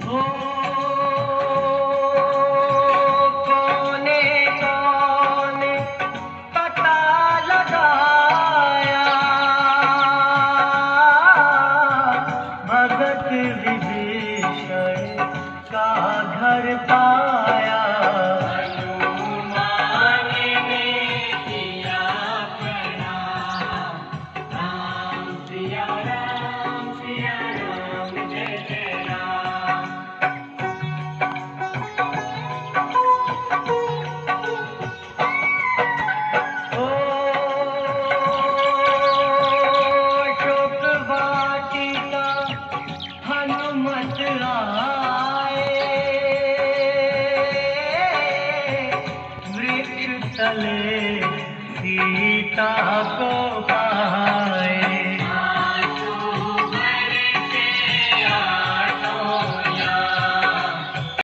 हो कोने कोने पता लगाया भगत विभीषण का घर पाया। हनुमान ने किया प्रणाम, राम सिया राम जय जय राम। ओ अशोक वाटिका हनुमत आए, वृक्ष तले सीता को